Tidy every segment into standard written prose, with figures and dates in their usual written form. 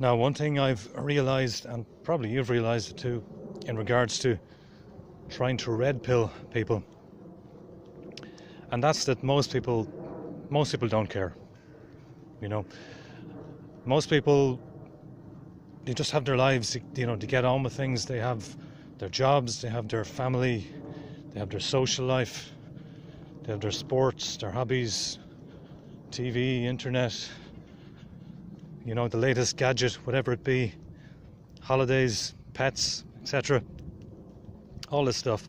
Now, one thing I've realised, and probably you've realised it too, in regards to trying to red pill people, and that's that most people don't care. You know, most people, they just have their lives, you know, to get on with things. They have their jobs, they have their family, they have their social life, they have their sports, their hobbies, TV, internet, you know, the latest gadget, whatever it be, holidays, pets, etc. All this stuff.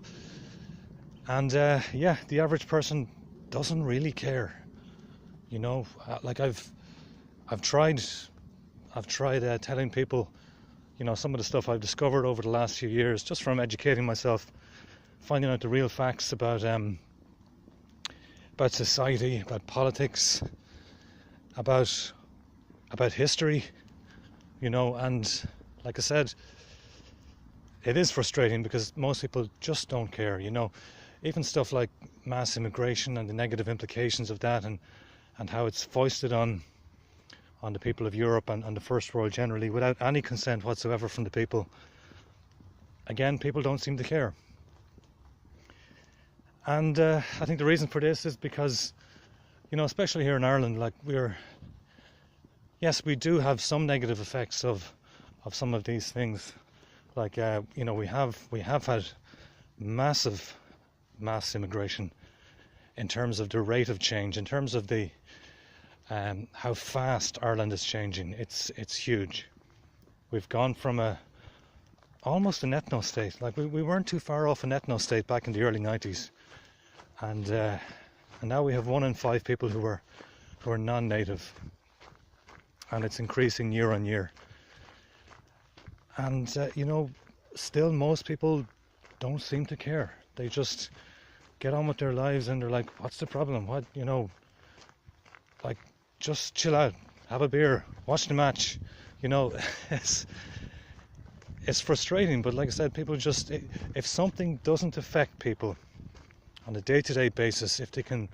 And yeah, the average person doesn't really care. You know, like I've tried telling people, you know, some of the stuff I've discovered over the last few years, just from educating myself, finding out the real facts about society, about politics, about history, you know. And like I said, it is frustrating because most people just don't care, you know. Even stuff like mass immigration and the negative implications of that, and how it's foisted on the people of Europe and the first world generally without any consent whatsoever from the people. Again, people don't seem to care. And I think the reason for this is because, you know, especially here in Ireland, like yes, we do have some negative effects of some of these things. Like, you know, we have had massive mass immigration in terms of the rate of change, in terms of the how fast Ireland is changing. It's huge. We've gone from almost an ethno state. Like we weren't too far off an ethno state back in the early 90s, and now we have 1 in 5 people who are non-native, and it's increasing year on year. And you know, still most people don't seem to care. They just get on with their lives, and they're like, what's the problem? What, you know, like, just chill out, have a beer, watch the match, you know. It's frustrating, but like I said, people just, if something doesn't affect people on a day-to-day basis, if they can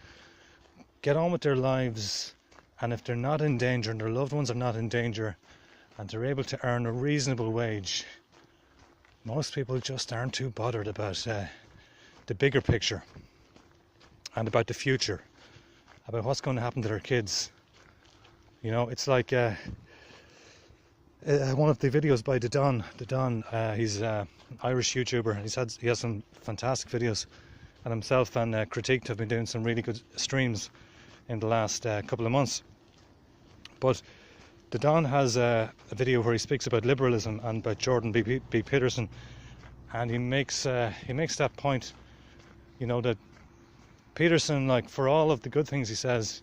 get on with their lives, and if they're not in danger and their loved ones are not in danger, and they're able to earn a reasonable wage, most people just aren't too bothered about the bigger picture and about the future, about what's going to happen to their kids. You know, it's like one of the videos by the Don. He's an Irish YouTuber. He has some fantastic videos, and himself and Critiqued have been doing some really good streams in the last couple of months. But the Don has a video where he speaks about liberalism and about Jordan B. Peterson, and he makes that point, you know, that Peterson, like, for all of the good things he says,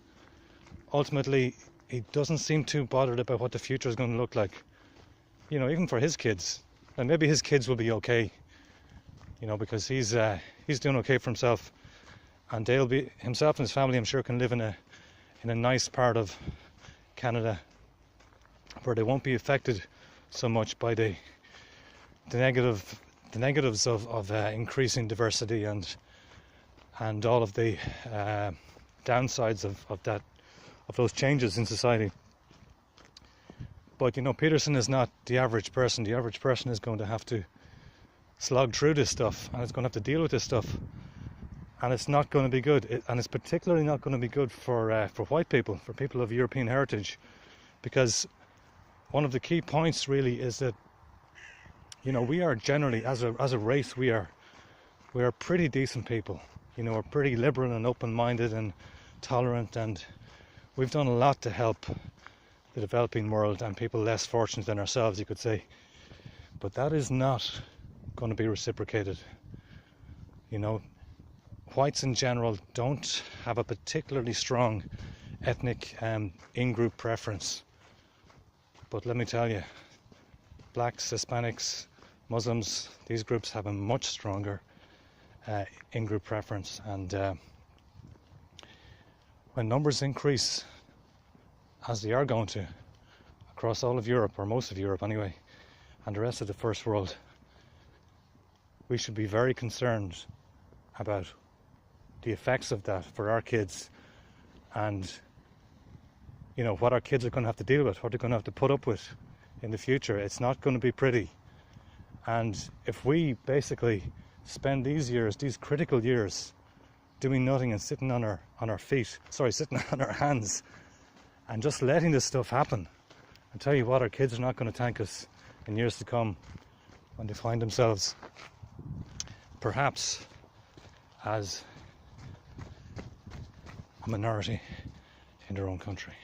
ultimately he doesn't seem too bothered about what the future is going to look like. You know, even for his kids, and maybe his kids will be okay, you know, because he's doing okay for himself, and himself and his family, I'm sure, can live in a nice part of Canada where they won't be affected so much by the negatives of increasing diversity and all of the downsides of those changes in society. But, you know, Peterson is not the average person. The average person is going to have to slog through this stuff, and it's going to have to deal with this stuff, and it's not going to be good. And it's particularly not going to be good for white people, for people of European heritage, because one of the key points really is that, you know, we are generally, as a race, we are pretty decent people. You know, we're pretty liberal and open-minded and tolerant, and we've done a lot to help the developing world and people less fortunate than ourselves, you could say. But that is not going to be reciprocated. You know, whites in general don't have a particularly strong ethnic in-group preference. But let me tell you, blacks, Hispanics, Muslims, these groups have a much stronger in-group preference. And when numbers increase, as they are going to, across all of Europe, or most of Europe anyway, and the rest of the first world, we should be very concerned about the effects of that for our kids, and, you know, what our kids are going to have to deal with, what they're going to have to put up with in the future. It's not going to be pretty. And if we basically spend these years, these critical years, doing nothing and sitting on our feet, sitting on our hands, and just letting this stuff happen, I tell you what, our kids are not going to thank us in years to come when they find themselves perhaps as a minority in their own country.